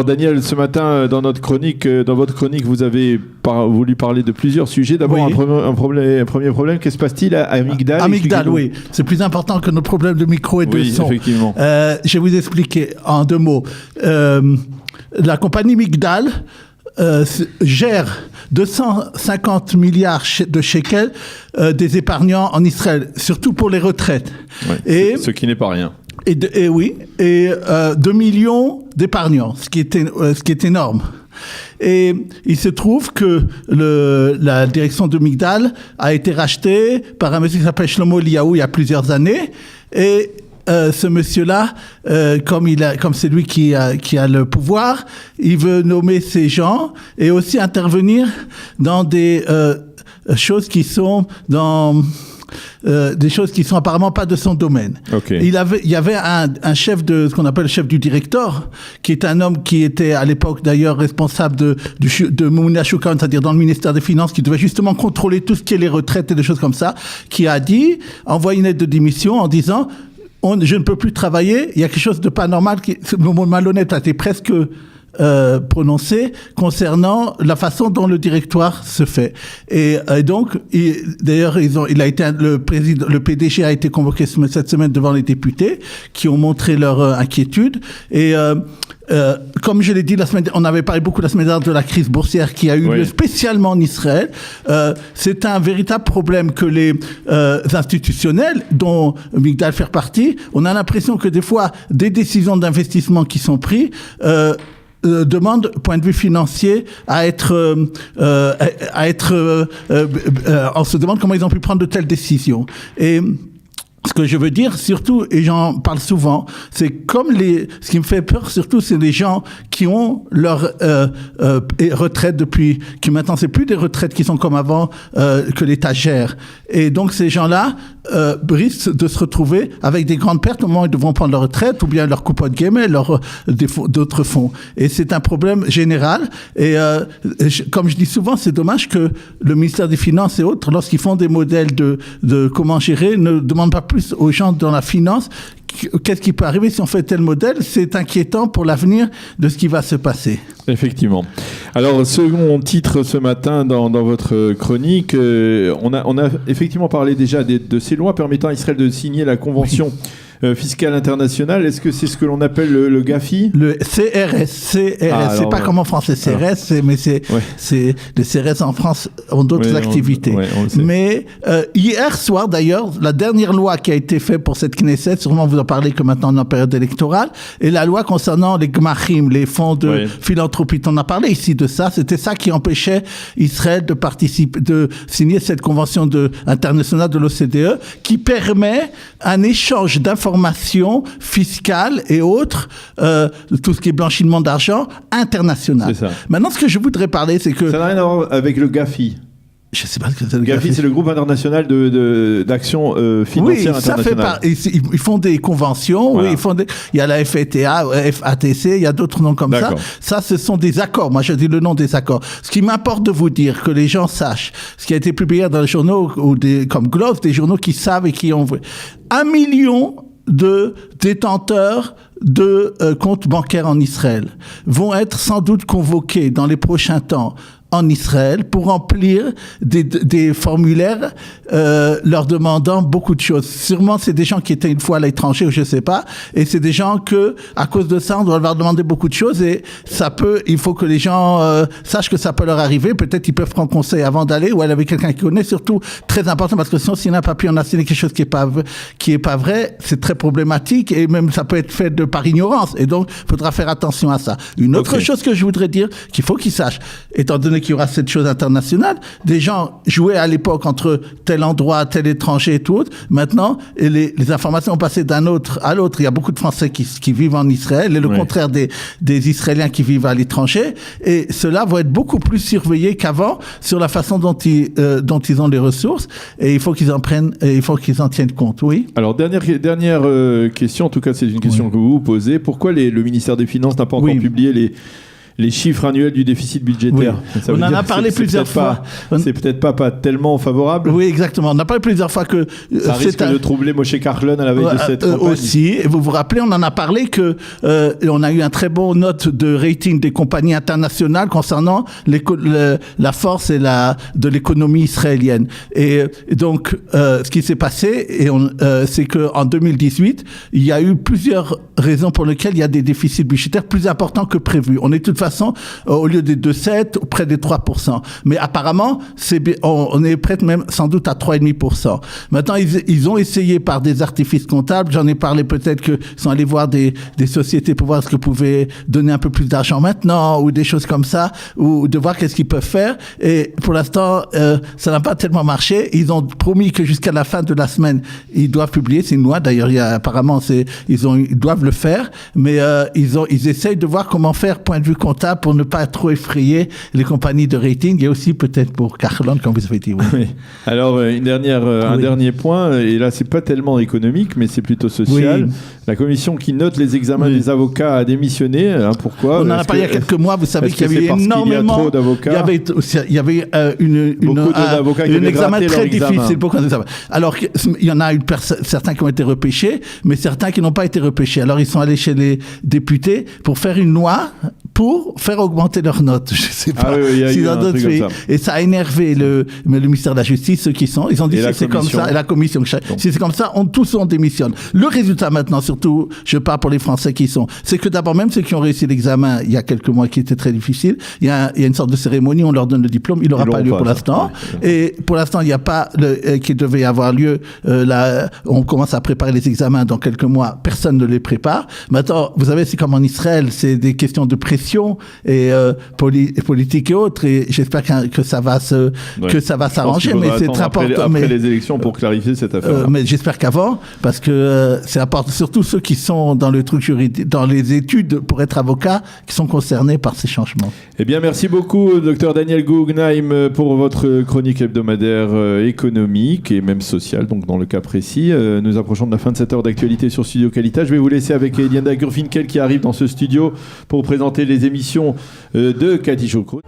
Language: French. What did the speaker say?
Alors Daniel, ce matin, dans votre chronique, vous avez voulu parler de plusieurs sujets. D'abord, un premier problème, qu'est-ce qui se passe-t-il à Migdal? À Migdal, oui. C'est plus important que nos problèmes de micro et de son. Effectivement. Je vais vous expliquer en 2 mots. La compagnie Migdal gère 250 milliards de shekels des épargnants en Israël, surtout pour les retraites. Ouais, ce qui n'est pas rien. Et 2 millions d'épargnants, ce qui est énorme. Et il se trouve que la direction de Migdal a été rachetée par un monsieur qui s'appelle Shlomo Eliyahu il y a plusieurs années. Et ce monsieur-là, comme c'est lui qui a le pouvoir, il veut nommer ces gens et aussi intervenir dans des choses qui sont des choses qui sont apparemment pas de son domaine. Okay. Il y avait un chef de ce qu'on appelle le chef du directeur, qui est un homme qui était à l'époque d'ailleurs responsable de Mouna Shoukan, c'est-à-dire dans le ministère des Finances, qui devait justement contrôler tout ce qui est les retraites et des choses comme ça, qui a envoyé une lettre de démission en disant je ne peux plus travailler, il y a quelque chose de pas normal, le mot malhonnête a été presque prononcé concernant la façon dont le directoire se fait. Et donc, d'ailleurs, le PDG a été convoqué cette semaine devant les députés qui ont montré leur inquiétude. Et comme je l'ai dit on avait parlé beaucoup la semaine dernière de la crise boursière qui a eu lieu spécialement en Israël. C'est un véritable problème que les institutionnels, dont Migdal fait partie, on a l'impression que des fois, des décisions d'investissement qui sont prises demande, point de vue financier, on se demande comment ils ont pu prendre de telles décisions. Et ce que je veux dire, surtout, et j'en parle souvent, c'est ce qui me fait peur, surtout, c'est les gens qui ont leur retraite qui maintenant, c'est plus des retraites qui sont comme avant, que l'État gère. Et donc, ces gens-là risquent de se retrouver avec des grandes pertes au moment où ils devront prendre leur retraite, ou bien leur coupon de gamay, d'autres fonds. Et c'est un problème général. Et comme je dis souvent, c'est dommage que le ministère des Finances et autres, lorsqu'ils font des modèles de comment gérer, ne demandent pas plus aux gens dans la finance qu'est-ce qui peut arriver si on fait tel modèle. C'est inquiétant pour l'avenir de ce qui va se passer. Effectivement. Alors, second titre ce matin dans votre chronique, on a effectivement parlé déjà de ces lois permettant à Israël de signer la convention fiscale internationale. Est-ce que c'est ce que l'on appelle le GAFI? Le CRS. C'est pas comme en français CRS, mais c'est les CRS en France ont d'autres activités. Mais hier soir d'ailleurs, la dernière loi qui a été faite pour cette Knesset, sûrement vous en parlez que maintenant on est en période électorale, et la loi concernant les Gmachim, les fonds de philanthropie. On a parlé ici de ça. C'était ça qui empêchait Israël de signer cette convention internationale de l'OCDE qui permet un échange d'informations fiscales et autres, tout ce qui est blanchiment d'argent international. C'est ça. Maintenant, ce que je voudrais parler, c'est que... Ça n'a rien à voir avec le GAFI. Je ne sais pas ce que c'est le GAFI, c'est le groupe international d'action financière internationale. Ils font des conventions, voilà. Il y a la FATA, FATC, il y a d'autres noms comme ça. Ça, ce sont des accords. Moi, je dis le nom des accords. Ce qui m'importe de vous dire, que les gens sachent, ce qui a été publié dans les journaux, comme Glove, des journaux qui savent et qui ont... 1 million de détenteurs de comptes bancaires en Israël vont être sans doute convoqués dans les prochains temps en Israël pour remplir des formulaires leur demandant beaucoup de choses. Sûrement, c'est des gens qui étaient une fois à l'étranger ou je sais pas, et c'est des gens que, à cause de ça, on doit leur demander beaucoup de choses et il faut que les gens sachent que ça peut leur arriver. Peut-être ils peuvent prendre conseil avant d'aller ou aller avec quelqu'un qui connaît. Surtout, très important, parce que sinon, s'il n'a pas pu en assigner quelque chose qui est pas vrai, c'est très problématique et même ça peut être fait par ignorance. Et donc, il faudra faire attention à ça. Une autre chose que je voudrais dire, qu'il faut qu'ils sachent, étant donné qu'il y aura cette chose internationale, des gens jouaient à l'époque entre tel endroit, tel étranger et tout autre. Maintenant, les informations ont passé d'un autre à l'autre. Il y a beaucoup de Français qui vivent en Israël et le contraire des Israéliens qui vivent à l'étranger. Et ceux-là vont être beaucoup plus surveillés qu'avant sur la façon dont ils ont les ressources. Et il faut qu'ils en prennent, et il faut qu'ils en tiennent compte. Oui. Alors, dernière question, en tout cas, c'est une question que vous vous posez. Pourquoi le ministère des Finances n'a pas encore publié les chiffres annuels du déficit budgétaire. Oui. On en a parlé plusieurs fois. C'est peut-être pas tellement favorable. Oui, exactement. On a parlé plusieurs fois que... ça risque de troubler Moshe Carlon à la veille de cette campagne. Aussi. Et vous vous rappelez, on en a parlé que on a eu un très bon note de rating des compagnies internationales concernant la force et de l'économie israélienne. Et donc, ce qui s'est passé, c'est qu'en 2018, il y a eu plusieurs raisons pour lesquelles il y a des déficits budgétaires plus importants que prévu. On est de toute façon, au lieu des 2,7, près des 3%. Mais apparemment, on est près même sans doute à 3,5%. Maintenant, ils ont essayé par des artifices comptables, j'en ai parlé peut-être qu'ils sont allés voir des sociétés pour voir ce que pouvaient donner un peu plus d'argent maintenant, ou des choses comme ça, ou de voir qu'est-ce qu'ils peuvent faire. Et pour l'instant, ça n'a pas tellement marché. Ils ont promis que jusqu'à la fin de la semaine, ils doivent publier. C'est une loi, d'ailleurs, apparemment, ils doivent le faire, mais ils essayent de voir comment faire point de vue comptable pour ne pas trop effrayer les compagnies de rating, et aussi peut-être pour Carlon, comme vous avez dit. Oui. Oui. Alors, un dernier point, et là, c'est pas tellement économique, mais c'est plutôt social. Oui. La commission qui note les examens des avocats a démissionné. Pourquoi? On en a parlé il y a quelques mois. Vous savez qu'il y avait énormément. Il y a trop d'avocats. Il y avait un examen très difficile. Alors, il y en a eu certains qui ont été repêchés, mais certains qui n'ont pas été repêchés. Alors, ils sont allés chez les députés pour faire une loi pour faire augmenter leurs notes. Je sais pas. Si dans d'autres pays. Et ça a énervé le ministère de la Justice, ceux qui sont. Ils ont dit que c'est comme ça. Et la commission. Si c'est comme ça, tous on démissionne. Le résultat maintenant, surtout, je parle pour les Français qui y sont, c'est que d'abord, même ceux qui ont réussi l'examen il y a quelques mois, qui était très difficile, il y a une sorte de cérémonie, on leur donne le diplôme, il n'aura pas lieu pour l'instant. Et pour l'instant, il n'y a pas qui devait avoir lieu. On commence à préparer les examens dans quelques mois. Personne ne les prépare. Maintenant, vous savez, c'est comme en Israël, c'est des questions de pression et politique et autres. Et j'espère que ça va s'arranger. Mais c'est très important. Après les élections pour clarifier cette affaire. Mais j'espère qu'avant, parce que c'est important. Surtout ceux qui sont dans le truc juridique, dans les études pour être avocat, qui sont concernés par ces changements. Eh bien, merci beaucoup, Dr Daniel Guggenheim, pour votre chronique hebdomadaire économique et même sociale, donc dans le cas précis. Nous approchons de la fin de cette heure d'actualité sur Studio Qualita. Je vais vous laisser avec Eliana Gurfinkel qui arrive dans ce studio pour présenter les émissions de Cathy Choucroute.